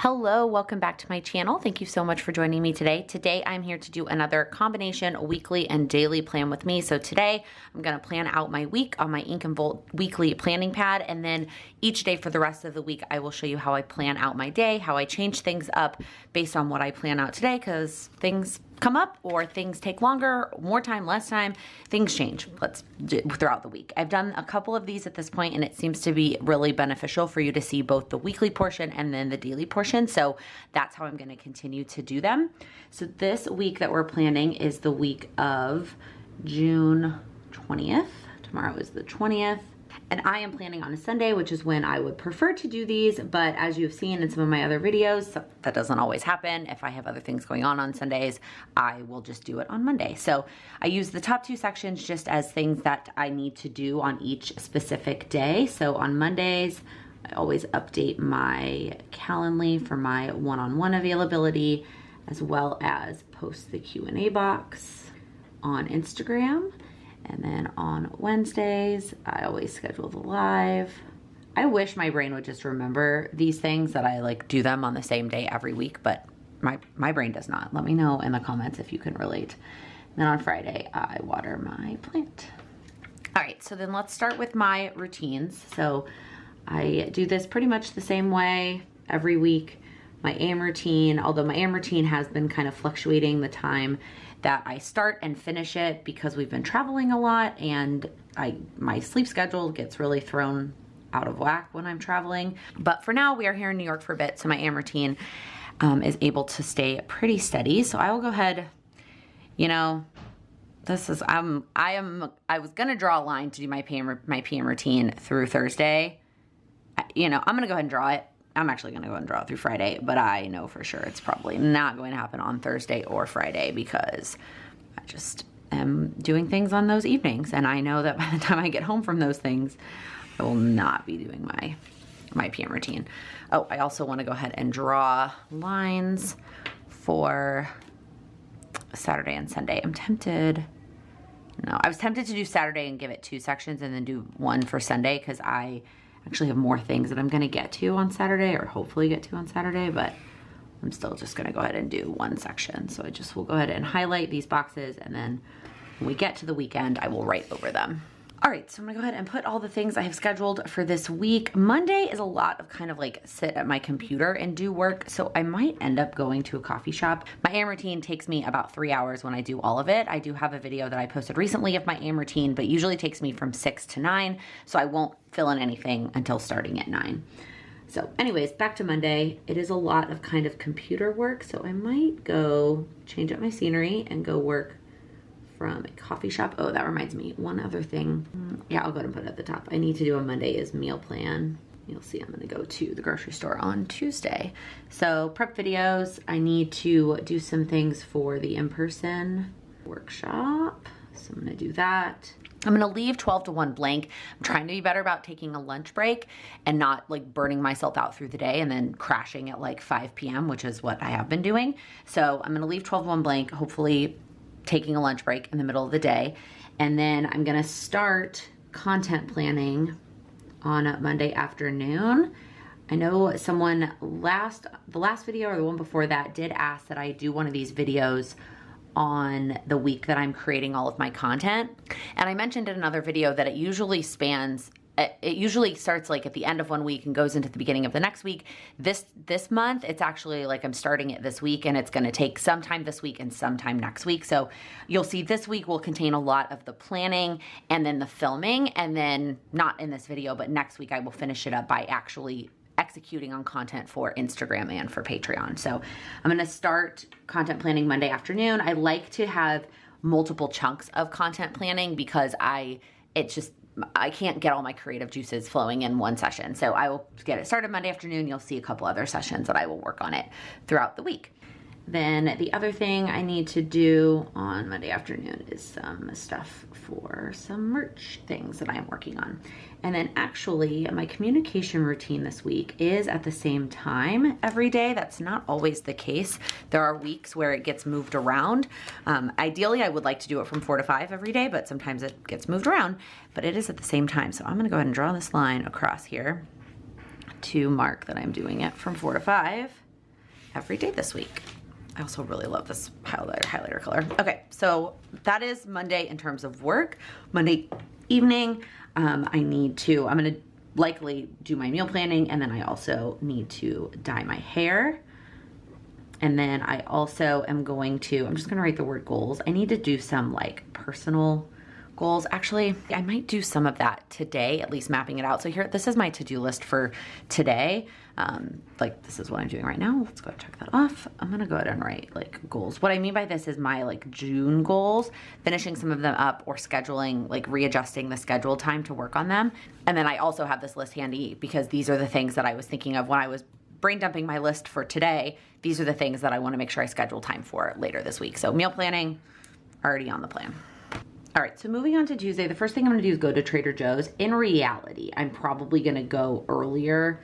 Hello, welcome back to my channel. Thank you so much for joining me today. Today I'm here to do another combination weekly and daily plan with me. So today I'm gonna plan out my week on my Ink and Volt weekly planning pad, and then each day for the rest of the week I will show you how I plan out my day, how I change things up based on what I plan out today, because things come up or things take longer, more time, less time, things change throughout the week. I've done a couple of these at this point and it seems to be really beneficial for you to see both the weekly portion and then the daily portion. So that's how I'm gonna continue to do them. So this week that we're planning is the week of June 20th. Tomorrow is the 20th. And I am planning on a Sunday, which is when I would prefer to do these, but as you've seen in some of my other videos, that doesn't always happen. If I have other things going on Sundays, I will just do it on Monday. So I use the top two sections just as things that I need to do on each specific day. So on Mondays, I always update my Calendly for my one-on-one availability, as well as post the Q&A box on Instagram. And then on Wednesdays, I always schedule the live. I wish my brain would just remember these things, that I like do them on the same day every week, but my brain does not. Let me know in the comments if you can relate. And then on Friday, I water my plant. All right, so then let's start with my routines. So I do this pretty much the same way every week. My AM routine, although my AM routine has been kind of fluctuating the time that I start and finish it because we've been traveling a lot, and my sleep schedule gets really thrown out of whack when I'm traveling. But for now, we are here in New York for a bit, so my AM routine is able to stay pretty steady. So I will go ahead, you know, I was gonna draw a line to do my PM routine through Thursday. You know, I'm gonna go ahead and draw it. I'm actually gonna go and draw it through Friday, but I know for sure it's probably not going to happen on Thursday or Friday because I just am doing things on those evenings. And I know that by the time I get home from those things, I will not be doing my PM routine. Oh, I also wanna go ahead and draw lines for Saturday and Sunday. I was tempted to do Saturday and give it 2 sections and then do one for Sunday, because I actually have more things that I'm gonna get to on Saturday, or hopefully get to on Saturday, but I'm still just gonna go ahead and do one section. So I just will go ahead and highlight these boxes, and then when we get to the weekend, I will write over them. All right, so I'm gonna go ahead and put all the things I have scheduled for this week. Monday is a lot of kind of like sit at my computer and do work, so I might end up going to a coffee shop. My AM routine takes me about 3 hours when I do all of it. I do have a video that I posted recently of my AM routine, but usually takes me from 6 to 9, so I won't fill in anything until starting at 9. So anyways, back to Monday. It is a lot of kind of computer work, so I might go change up my scenery and go work from a coffee shop. Oh, that reminds me, one other thing. Yeah, I'll go ahead and put it at the top. I need to do a Monday is meal plan. You'll see I'm gonna go to the grocery store on Tuesday. So prep videos, I need to do some things for the in-person workshop. So I'm gonna do that. I'm gonna leave 12 to 1 blank. I'm trying to be better about taking a lunch break and not like burning myself out through the day and then crashing at like 5 p.m., which is what I have been doing. So I'm gonna leave 12 to 1 blank, hopefully taking a lunch break in the middle of the day. And then I'm gonna start content planning on Monday afternoon. I know someone the last video or the one before that did ask that I do one of these videos on the week that I'm creating all of my content. And I mentioned in another video that it usually starts like at the end of one week and goes into the beginning of the next week. This month, it's actually like I'm starting it this week, and it's gonna take some time this week and some time next week. So you'll see this week will contain a lot of the planning and then the filming, and then not in this video, but next week I will finish it up by actually executing on content for Instagram and for Patreon. So I'm gonna start content planning Monday afternoon. I like to have multiple chunks of content planning because I can't get all my creative juices flowing in one session. So I will get it started Monday afternoon. You'll see a couple other sessions that I will work on it throughout the week. Then the other thing I need to do on Monday afternoon is some stuff for some merch things that I'm working on. And then actually my communication routine this week is at the same time every day. That's not always the case. There are weeks where it gets moved around. Ideally, I would like to do it from 4 to 5 every day, but sometimes it gets moved around, but it is at the same time. So I'm gonna go ahead and draw this line across here to mark that I'm doing it from 4 to 5. every day this week. I also really love this highlighter color. Okay, so that is Monday in terms of work. Monday evening, I'm gonna likely do my meal planning, and then I also need to dye my hair. And then I also am going to, I'm just gonna write the word goals. I need to do some like personal goals. Actually, I might do some of that today, at least mapping it out. So here, this is my to-do list for today. Like this is what I'm doing right now. Let's go check that off. I'm gonna go ahead and write like goals. What I mean by this is my like June goals, finishing some of them up or scheduling, like readjusting the scheduled time to work on them. And then I also have this list handy because these are the things that I was thinking of when I was brain dumping my list for today. These are the things that I wanna make sure I schedule time for later this week. So meal planning, already on the plan. All right, so moving on to Tuesday, the first thing I'm gonna do is go to Trader Joe's. In reality, I'm probably gonna go earlier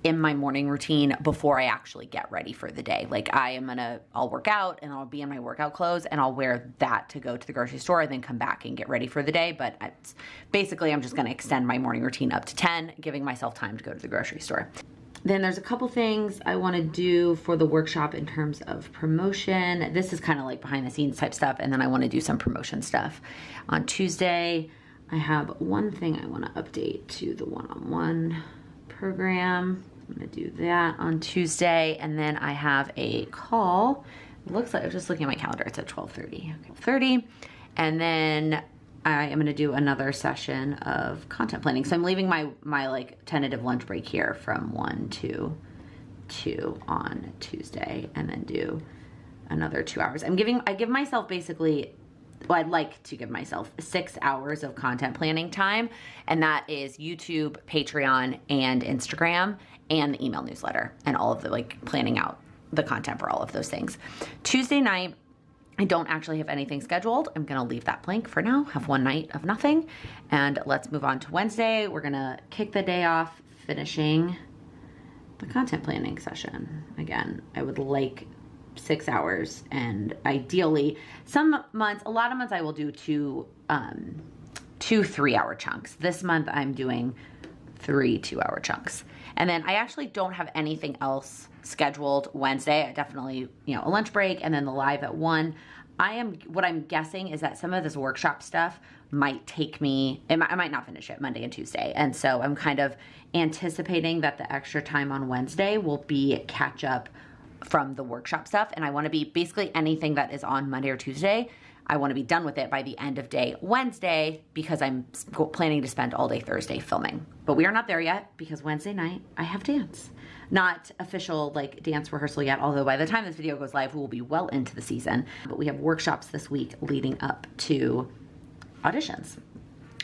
in my morning routine before I actually get ready for the day. Like I'll work out and I'll be in my workout clothes and I'll wear that to go to the grocery store and then come back and get ready for the day. But basically I'm just gonna extend my morning routine up to 10, giving myself time to go to the grocery store. Then there's a couple things I want to do for the workshop in terms of promotion. This is kind of like behind the scenes type stuff, and then I want to do some promotion stuff. On Tuesday, I have one thing I want to update to the one-on-one program. I'm going to do that on Tuesday, and then I have a call. It looks like, I'm just looking at my calendar, it's at 12:30. Okay, 12:30, and then I am gonna do another session of content planning. So I'm leaving my like tentative lunch break here from 1 to 2 on Tuesday, and then do another 2 hours. I give myself basically, well, I'd like to give myself 6 hours of content planning time, and that is YouTube, Patreon, and Instagram, and the email newsletter, and all of the like planning out the content for all of those things. Tuesday night, I don't actually have anything scheduled. I'm gonna leave that blank for now, have one night of nothing. And let's move on to Wednesday. We're gonna kick the day off finishing the content planning session. Again, I would like 6 hours, and ideally, a lot of months I will do two 3-hour chunks. This month I'm doing 3 2-hour chunks. And then I actually don't have anything else scheduled Wednesday. I definitely, a lunch break and then the live at 1. What I'm guessing is that some of this workshop stuff might take me, I might not finish it Monday and Tuesday. And so I'm kind of anticipating that the extra time on Wednesday will be catch up from the workshop stuff. And I want to be basically anything that is on Monday or Tuesday, I want to be done with it by the end of day Wednesday, because I'm planning to spend all day Thursday filming. But we are not there yet, because Wednesday night I have dance. Not official like dance rehearsal yet, although by the time this video goes live, we will be well into the season. But we have workshops this week leading up to auditions.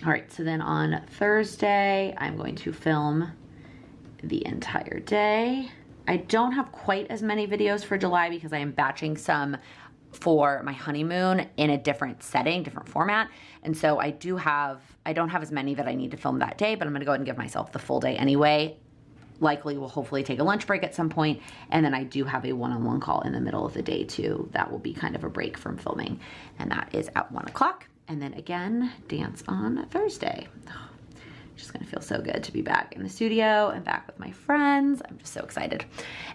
All right, so then on Thursday, I'm going to film the entire day. I don't have quite as many videos for July because I am batching some for my honeymoon in a different setting, different format. And so I don't have as many that I need to film that day, but I'm gonna go ahead and give myself the full day anyway. Likely will hopefully take a lunch break at some point. And then I do have a one-on-one call in the middle of the day too. That will be kind of a break from filming. And that is at 1 o'clock. And then again, dance on Thursday. Oh, just gonna feel so good to be back in the studio and back with my friends. I'm just so excited.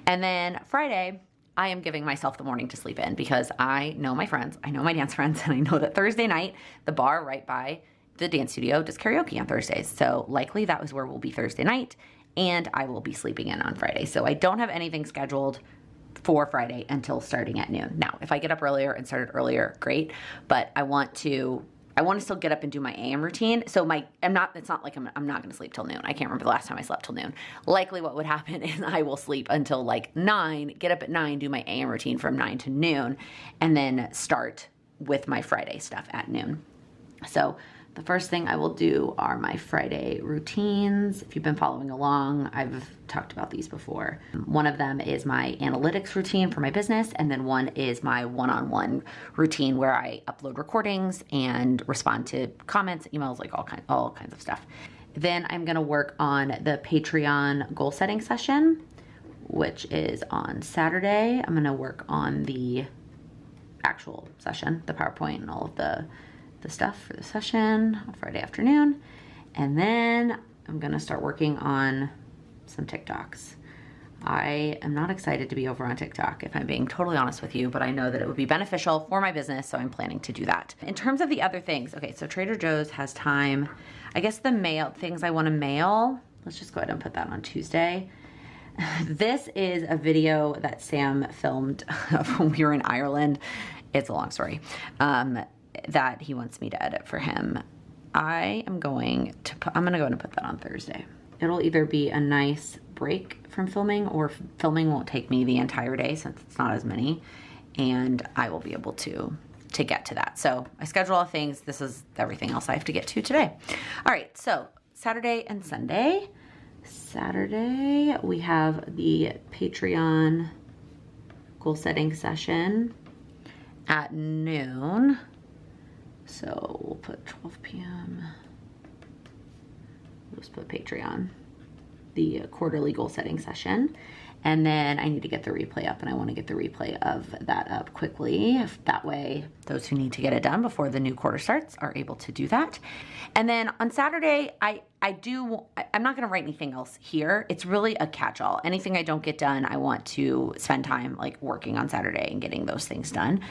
And then Friday, I am giving myself the morning to sleep in because I know my friends, I know my dance friends, and I know that Thursday night, the bar right by the dance studio does karaoke on Thursdays. So likely that was where we'll be Thursday night, and I will be sleeping in on Friday. So I don't have anything scheduled for Friday until starting at noon. Now, if I get up earlier and started earlier, great, but I want to still get up and do my AM routine. So it's not like I'm not gonna sleep till noon. I can't remember the last time I slept till noon. Likely what would happen is I will sleep until like 9, get up at 9, do my AM routine from 9 to noon, and then start with my Friday stuff at noon. So the first thing I will do are my Friday routines. If you've been following along, I've talked about these before. One of them is my analytics routine for my business, and then one is my one-on-one routine where I upload recordings and respond to comments, emails, like all kinds of stuff. Then I'm gonna work on the Patreon goal setting session, which is on Saturday. I'm gonna work on the actual session, the PowerPoint and all of the stuff for the session on Friday afternoon. And then I'm gonna start working on some TikToks. I am not excited to be over on TikTok, if I'm being totally honest with you, but I know that it would be beneficial for my business, so I'm planning to do that. In terms of the other things, okay, so Trader Joe's has time. I guess the mail, things I want to mail, let's just go ahead and put that on Tuesday. This is a video that Sam filmed when we were in Ireland. It's a long story, that he wants me to edit for him. I'm going to go ahead and put that on Thursday. It'll either be a nice break from filming, or filming won't take me the entire day since it's not as many, and I will be able to get to that. So I schedule all things. This is everything else I have to get to today. All right, so Saturday and Sunday. Saturday, we have the Patreon goal setting session at noon. So we'll put 12 p.m. We'll just put Patreon, the quarterly goal setting session. And then I need to get the replay up, and I want to get the replay of that up quickly. If that way, those who need to get it done before the new quarter starts are able to do that. And then on Saturday, I'm not going to write anything else here. It's really a catch-all. Anything I don't get done, I want to spend time like working on Saturday and getting those things done.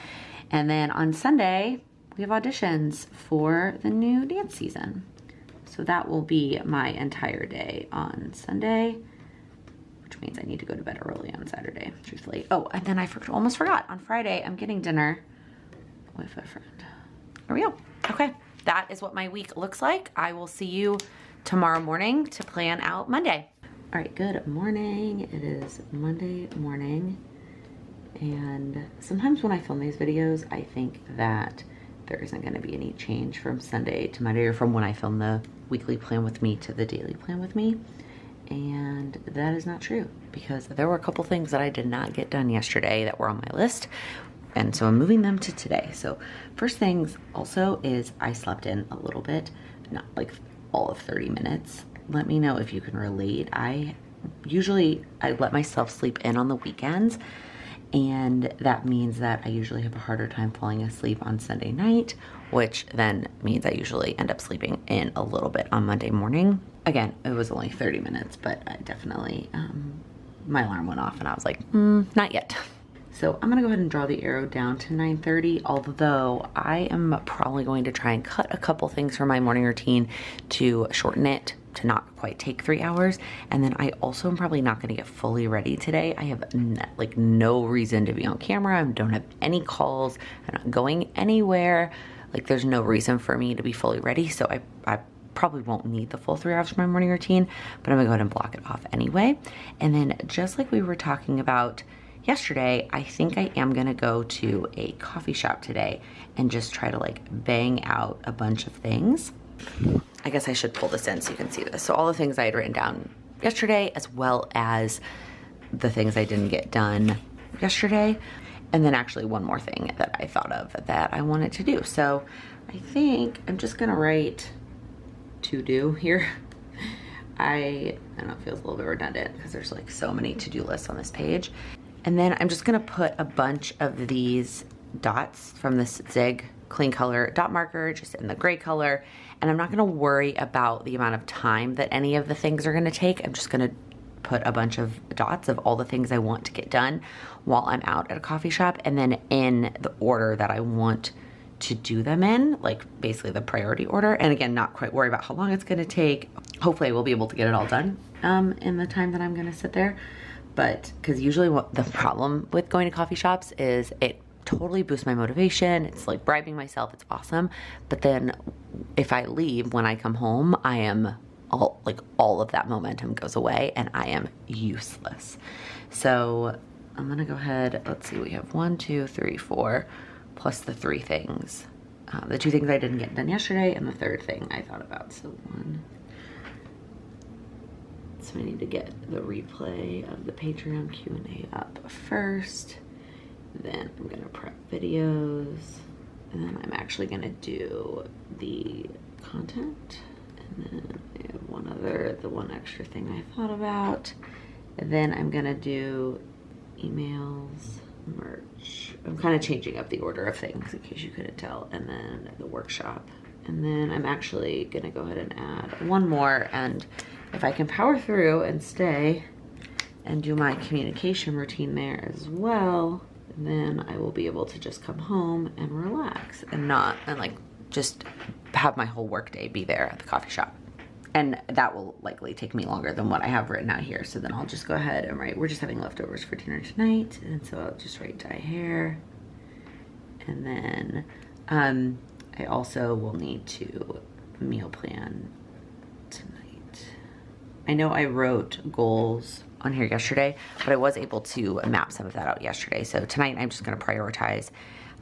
And then on Sunday, we have auditions for the new dance season. So that will be my entire day on Sunday, which means I need to go to bed early on Saturday, truthfully. Oh, and then I almost forgot. On Friday, I'm getting dinner with a friend. There we go. Okay, that is what my week looks like. I will see you tomorrow morning to plan out Monday. All right, good morning. It is Monday morning. And sometimes when I film these videos, I think that there isn't going to be any change from Sunday to Monday, or from when I film the weekly plan with me to the daily plan with me. And that is not true, because there were a couple things that I did not get done yesterday that were on my list. And so I'm moving them to today. So first things also is I slept in a little bit, not like all of 30 minutes. Let me know if you can relate. I let myself sleep in on the weekends, and that means that I usually have a harder time falling asleep on Sunday night, which then means I usually end up sleeping in a little bit on Monday morning. Again, it was only 30 minutes, but I definitely, my alarm went off and I was like, not yet. So I'm gonna go ahead and draw the arrow down to 9:30, although I am probably going to try and cut a couple things from my morning routine to shorten it to not quite take 3 hours. And then I also am probably not going to get fully ready today. I have no reason to be on camera. I don't have any calls. I'm not going anywhere. Like, there's no reason for me to be fully ready. So I probably won't need the full 3 hours for my morning routine, but I'm gonna go ahead and block it off anyway. And then just like we were talking about yesterday, I think I am gonna go to a coffee shop today and just try to like bang out a bunch of things. I guess I should pull this in so you can see this. So all the things I had written down yesterday, as well as the things I didn't get done yesterday. And then actually one more thing that I thought of that I wanted to do. So I think I'm just gonna write to do here. I know it feels a little bit redundant because there's like so many to-do lists on this page. And then I'm just gonna put a bunch of these dots from this Zig clean color dot marker just in the gray color. And I'm not gonna worry about the amount of time that any of the things are gonna take. I'm just gonna put a bunch of dots of all the things I want to get done while I'm out at a coffee shop, and then in the order that I want to do them in, like basically the priority order. And again, not quite worry about how long it's gonna take. Hopefully I will be able to get it all done in the time that I'm gonna sit there. But because usually what the problem with going to coffee shops is it totally boosts my motivation. It's like bribing myself. It's awesome. But then if I leave, when I come home, I am all of that momentum goes away and I am useless. So I'm gonna go ahead, let's see, we have 1, 2, 3, 4, plus the 3 things. The 2 things I didn't get done yesterday and the 3rd thing I thought about. So I need to get the replay of the Patreon Q&A up first. Then I'm gonna prep videos. And then I'm actually gonna do the content. And then I have the one extra thing I thought about. And then I'm gonna do emails, merch. I'm kind of changing up the order of things in case you couldn't tell. And then the workshop. And then I'm actually gonna go ahead and add one more. And if I can power through and stay and do my communication routine there as well. And then I will be able to just come home and relax and like just have my whole work day be there at the coffee shop. And that will likely take me longer than what I have written out here. So then I'll just go ahead and write, we're just having leftovers for dinner tonight. And so I'll just write dye hair. And then I also will need to meal plan tonight. I know I wrote goals on here yesterday, but I was able to map some of that out yesterday. So tonight I'm just gonna prioritize.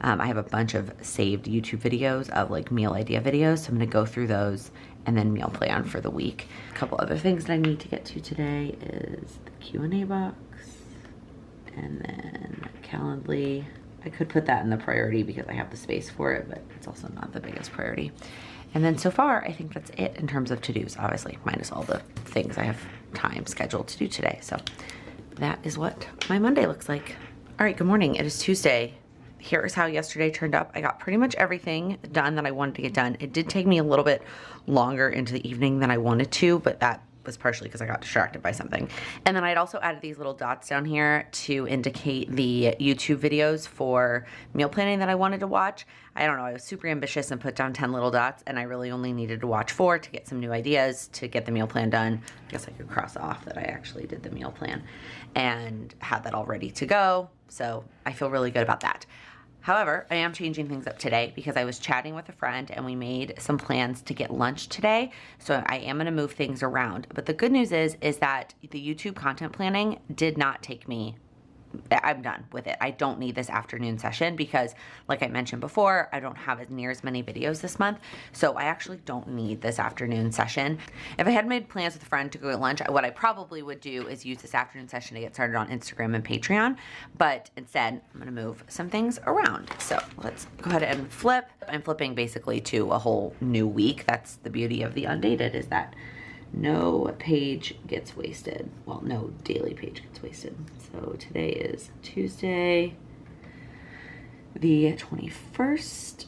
I have a bunch of saved YouTube videos of like meal idea videos. So I'm gonna go through those and then meal plan for the week. A couple other things that I need to get to today is the Q&A box and then Calendly. I could put that in the priority because I have the space for it, but it's also not the biggest priority. And then so far, I think that's it in terms of to-dos, obviously, minus all the things I have time scheduled to do today. So that is what my Monday looks like. All right, good morning. It is Tuesday. Here is how yesterday turned up. I got pretty much everything done that I wanted to get done. It did take me a little bit longer into the evening than I wanted to, but that was partially because I got distracted by something. And then I'd also added these little dots down here to indicate the YouTube videos for meal planning that I wanted to watch. I don't know, I was super ambitious and put down 10 little dots, and I really only needed to watch 4 to get some new ideas to get the meal plan done. I guess I could cross off that I actually did the meal plan and had that all ready to go. So I feel really good about that. However, I am changing things up today because I was chatting with a friend and we made some plans to get lunch today. So I am gonna move things around. But the good news is that the YouTube content planning did not take me, I'm done with it. I don't need this afternoon session because, like I mentioned before, I don't have near as many videos this month. So I actually don't need this afternoon session. If I had made plans with a friend to go get lunch, what I probably would do is use this afternoon session to get started on Instagram and Patreon. But instead, I'm gonna move some things around. So let's go ahead and flip. I'm flipping basically to a whole new week. That's the beauty of the Undated, is that no page gets wasted. Well, no daily page gets wasted. So today is Tuesday, the 21st.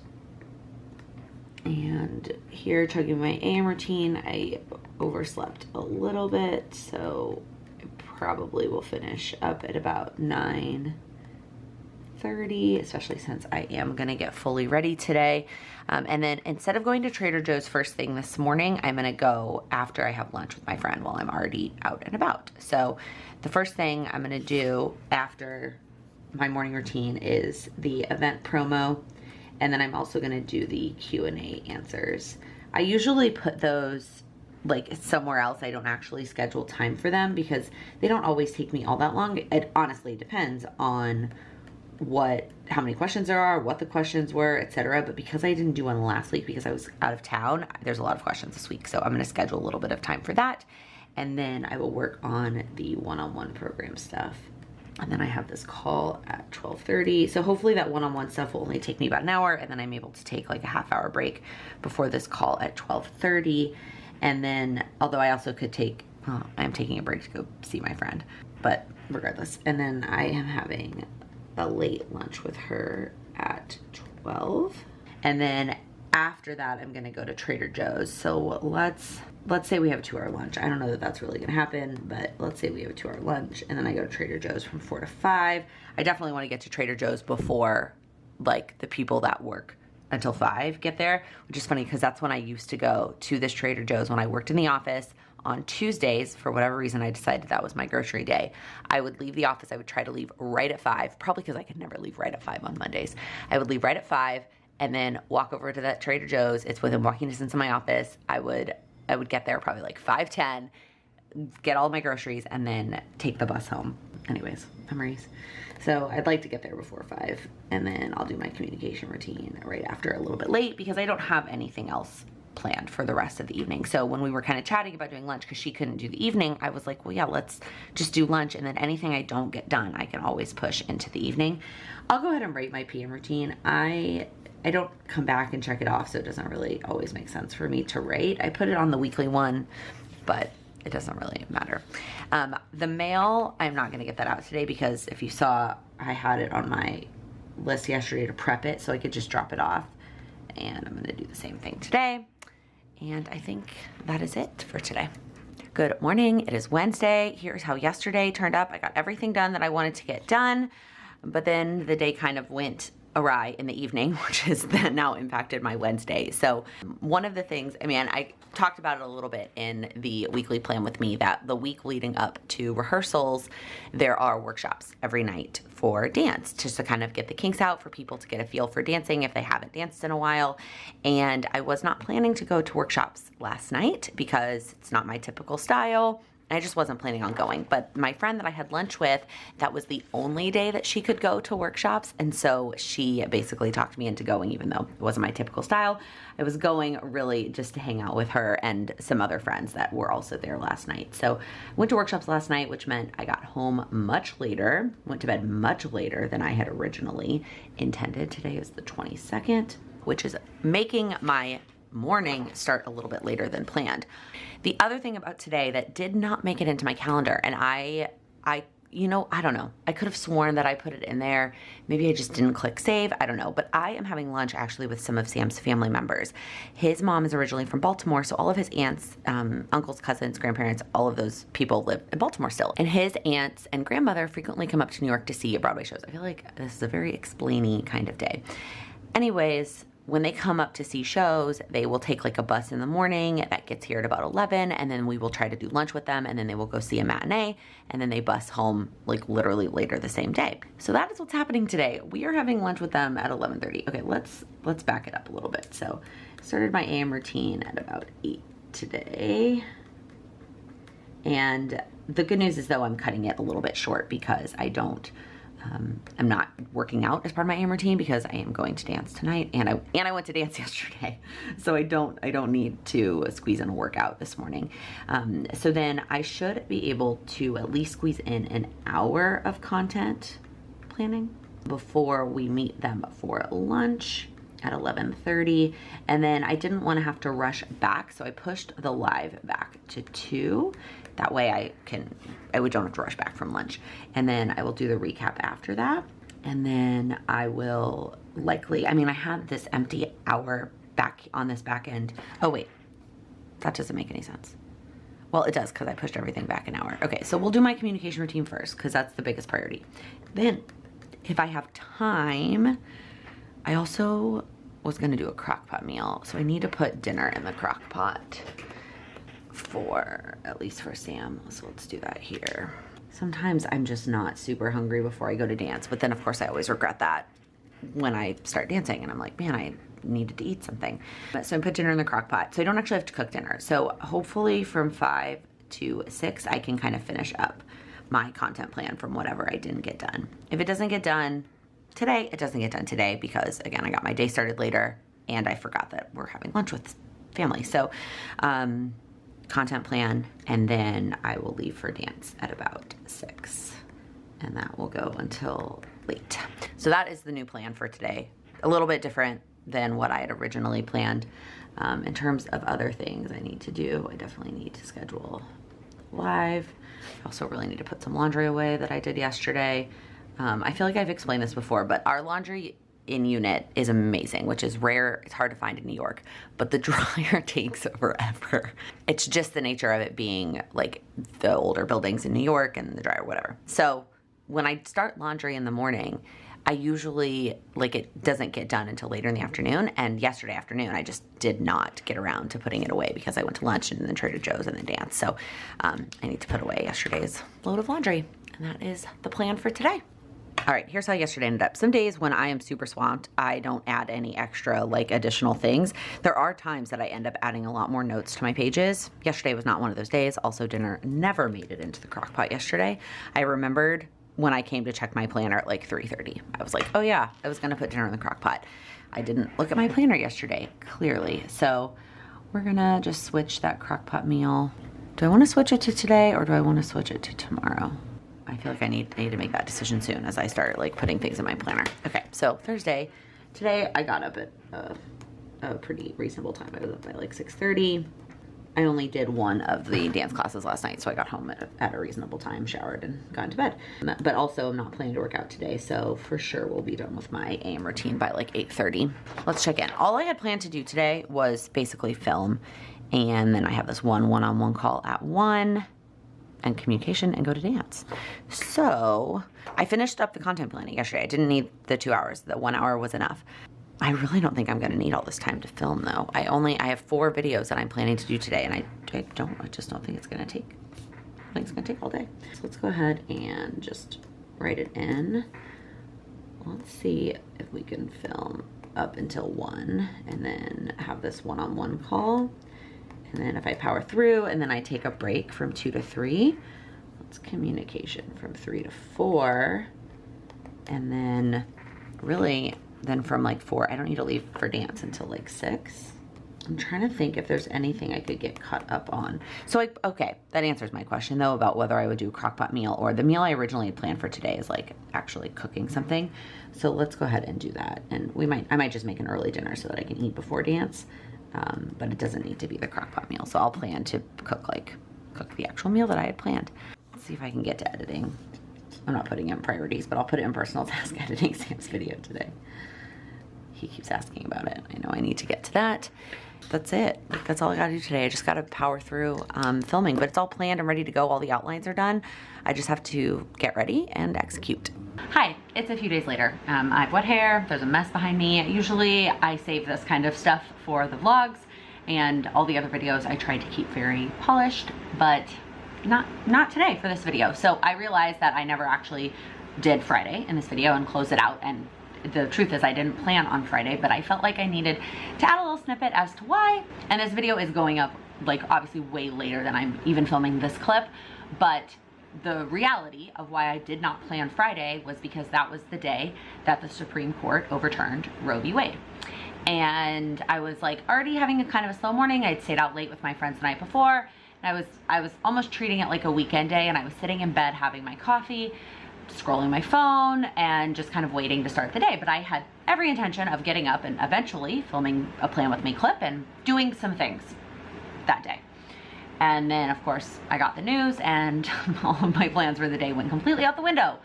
And here, chugging my AM routine, I overslept a little bit. So I probably will finish up at about 9:30, especially since I am gonna get fully ready today. And then instead of going to Trader Joe's first thing this morning, I'm gonna go after I have lunch with my friend while I'm already out and about. So the first thing I'm gonna do after my morning routine is the event promo, and then I'm also gonna do the Q&A answers. I usually put those like somewhere else. I don't actually schedule time for them because they don't always take me all that long. It honestly depends on how many questions there are, what the questions were, etc. But because I didn't do one last week because I was out of town, there's a lot of questions this week. So I'm gonna schedule a little bit of time for that. And then I will work on the one-on-one program stuff. And then I have this call at 12:30. So hopefully that one-on-one stuff will only take me about an hour, and then I'm able to take like a half-hour break before this call at 12:30. And then, although I also could take, I'm taking a break to go see my friend, but regardless. And then I am having a late lunch with her at 12. And then after that, I'm gonna go to Trader Joe's. So let's say we have a 2-hour lunch. I don't know that that's really gonna happen, but let's say we have a 2-hour lunch, and then I go to Trader Joe's from 4 to 5. I definitely wanna get to Trader Joe's before like the people that work until 5 get there, which is funny because that's when I used to go to this Trader Joe's when I worked in the office. On Tuesdays, for whatever reason, I decided that was my grocery day. I would leave the office. I would try to leave right at 5, probably because I could never leave right at 5 on Mondays. I would leave right at 5 and then walk over to that Trader Joe's. It's within walking distance of my office. I would get there probably like 5:10, get all my groceries, and then take the bus home. Anyways, memories. So I'd like to get there before 5, and then I'll do my communication routine right after, a little bit late, because I don't have anything else planned for the rest of the evening. So when we were kind of chatting about doing lunch, because she couldn't do the evening, I was like, well, yeah, let's just do lunch, and then anything I don't get done, I can always push into the evening. I'll go ahead and write my PM routine. I don't come back and check it off, so it doesn't really always make sense for me to write. I put it on the weekly one, but it doesn't really matter. The mail, I'm not gonna get that out today because if you saw, I had it on my list yesterday to prep it so I could just drop it off, and I'm gonna do the same thing today. And I think that is it for today. Good morning. It is Wednesday. Here's how yesterday turned up. I got everything done that I wanted to get done, but then the day kind of went awry in the evening, which has then now impacted my Wednesday. So one of the things, I talked about it a little bit in the weekly plan with me, that the week leading up to rehearsals, there are workshops every night for dance, just to kind of get the kinks out, for people to get a feel for dancing if they haven't danced in a while. And I was not planning to go to workshops last night because it's not my typical style. I just wasn't planning on going, but my friend that I had lunch with, that was the only day that she could go to workshops, and so she basically talked me into going, even though it wasn't my typical style. I was going really just to hang out with her and some other friends that were also there last night. So I went to workshops last night, which meant I got home much later, went to bed much later than I had originally intended. Today is the 22nd, which is making my morning start a little bit later than planned. The other thing about today that did not make it into my calendar, and I don't know. I could have sworn that I put it in there. Maybe I just didn't click save. I don't know. But I am having lunch actually with some of Sam's family members. His mom is originally from Baltimore, so all of his aunts, uncles, cousins, grandparents, all of those people live in Baltimore still. And his aunts and grandmother frequently come up to New York to see Broadway shows. I feel like this is a very explainy kind of day. Anyways, when they come up to see shows, they will take like a bus in the morning that gets here at about 11, and then we will try to do lunch with them, and then they will go see a matinee, and then they bus home like literally later the same day. So that is what's happening today. We are having lunch with them at 11:30. Okay, let's back it up a little bit. So I started my AM routine at about 8 today. And the good news is, though, I'm cutting it a little bit short because I'm not working out as part of my AM routine because I am going to dance tonight, and I went to dance yesterday, so I don't need to squeeze in a workout this morning. So then I should be able to at least squeeze in an hour of content planning before we meet them for lunch at 11:30, and then I didn't want to have to rush back, so I pushed the live back to 2. That way I don't have to rush back from lunch. And then I will do the recap after that. And then I will likely, I had this empty hour back on this back end. Oh wait, that doesn't make any sense. Well, it does, because I pushed everything back an hour. Okay, so we'll do my communication routine first, because that's the biggest priority. Then, if I have time, I also was gonna do a crock pot meal. So I need to put dinner in the crock pot, at least for Sam. So let's do that here. Sometimes I'm just not super hungry before I go to dance, but then of course I always regret that when I start dancing, and I'm like, man, I needed to eat something. So I put dinner in the crock pot, so I don't actually have to cook dinner. So hopefully from 5 to 6, I can kind of finish up my content plan from whatever I didn't get done. If it doesn't get done today, it doesn't get done today, because again, I got my day started later and I forgot that we're having lunch with family. So content plan, and then I will leave for dance at about 6, and that will go until late. So that is the new plan for today. A little bit different than what I had originally planned. In terms of other things I need to do, I definitely need to schedule live. I also really need to put some laundry away that I did yesterday. I feel like I've explained this before, but our laundry in unit is amazing, which is rare. It's hard to find in New York, but the dryer takes forever. It's just the nature of it being like the older buildings in New York and the dryer, whatever. So when I start laundry in the morning, I usually, it doesn't get done until later in the afternoon. And yesterday afternoon, I just did not get around to putting it away because I went to lunch and then Trader Joe's and then dance. So I need to put away yesterday's load of laundry, and that is the plan for today. All right, here's how yesterday ended up. Some days when I am super swamped, I don't add any extra additional things. There are times that I end up adding a lot more notes to my pages. Yesterday was not one of those days. Also, dinner never made it into the crock pot yesterday. I remembered when I came to check my planner at 3:30. I was like, oh yeah, I was gonna put dinner in the crock pot. I didn't look at my planner yesterday, clearly. So we're gonna just switch that crock pot meal. Do I wanna switch it to today, or do I wanna switch it to tomorrow? I feel like I need to make that decision soon as I start putting things in my planner. Okay, so Thursday. Today I got up at a pretty reasonable time. I was up by 6:30. I only did one of the dance classes last night, so I got home at a reasonable time, showered, and got into bed. But also I'm not planning to work out today, so for sure we'll be done with my AM routine by 8:30. Let's check in. All I had planned to do today was basically film And then I have this one-on-one call at 1 and communication and go to dance. So I finished up the content planning yesterday. I didn't need the 2 hours. The 1 hour was enough. I really don't think I'm going to need all this time to film though. I have 4 videos that I'm planning to do today, and I just don't think it's going to take, I think it's going to take all day. So let's go ahead and just write it in. Let's see if we can film up until 1 and then have this one-on-one call. And then if I power through and then I take a break from 2 to 3, let's communication from 3 to 4. And then really then from like 4, I don't need to leave for dance until like 6. I'm trying to think if there's anything I could get caught up on. So okay, that answers my question though about whether I would do a crockpot meal, or the meal I originally had planned for today is like actually cooking something. So let's go ahead and do that. And I might just make an early dinner so that I can eat before dance. But it doesn't need to be the crockpot meal. So I'll plan to cook the actual meal that I had planned. Let's see if I can get to editing. I'm not putting it in priorities, but I'll put it in personal task editing Sam's video today. He keeps asking about it. I know I need to get to that. That's it. That's all I gotta do today. I just gotta power through filming, but it's all planned and ready to go. All the outlines are done. I just have to get ready and execute. Hi, it's a few days later. I have wet hair, there's a mess behind me. Usually I save this kind of stuff for the vlogs, and all the other videos I try to keep very polished, but not today for this video. So I realized that I never actually did Friday in this video and closed it out, and the truth is I didn't plan on Friday, but I felt like I needed to add a little snippet as to why. And this video is going up like obviously way later than I'm even filming this clip, but the reality of why I did not plan Friday was because that was the day that the Supreme Court overturned Roe v. Wade. And I was like already having a kind of a slow morning. I'd stayed out late with my friends the night before, and I was almost treating it like a weekend day, and I was sitting in bed having my coffee, scrolling my phone, and just kind of waiting to start the day. But I had every intention of getting up and eventually filming a Plan With Me clip and doing some things that day. And then of course I got the news, and all of my plans for the day went completely out the window,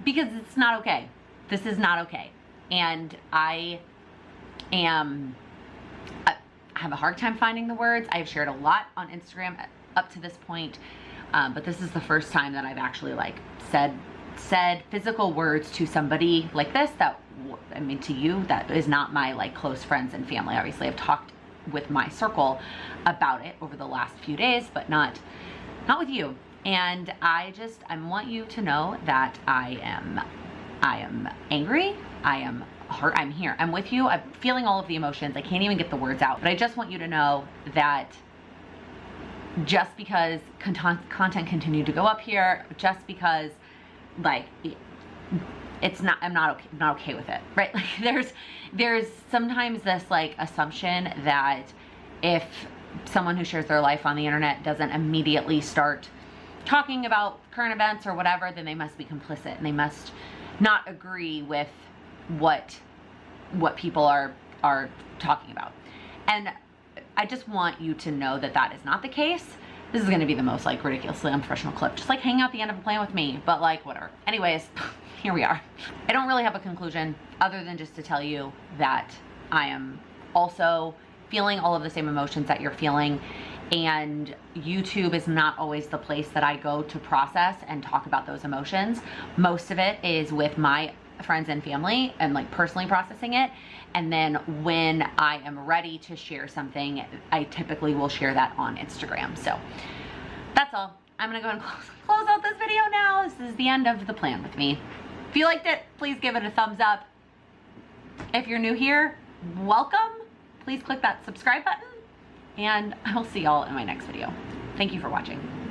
because it's not okay. This is not okay. And I have a hard time finding the words. I've shared a lot on Instagram up to this point, but this is the first time that I've actually like said physical words to somebody like this, that, I mean, to you, that is not my like close friends and family. Obviously I've talked with my circle about it over the last few days, but not with you. And I want you to know that I am angry, I am hurt, I'm here, I'm with you, I'm feeling all of the emotions. I can't even get the words out, but I just want you to know that just because content continued to go up here, just because like I'm not okay with it, right? Like there's sometimes this like assumption that if someone who shares their life on the internet doesn't immediately start talking about current events or whatever, then they must be complicit and they must not agree with what people are talking about. And I just want you to know that that is not the case. This is gonna be the most like ridiculously unprofessional clip. Just like hang out the end of a Plan With Me, but like whatever. Anyways, here we are. I don't really have a conclusion other than just to tell you that I am also feeling all of the same emotions that you're feeling, and YouTube is not always the place that I go to process and talk about those emotions. Most of it is with my friends and family and like personally processing it. And then when I am ready to share something, I typically will share that on Instagram. So that's all. I'm gonna go and close out this video now. This is the end of the Plan With Me. If you liked it, please give it a thumbs up. If you're new here, welcome. Please click that subscribe button, and I will see y'all in my next video. Thank you for watching.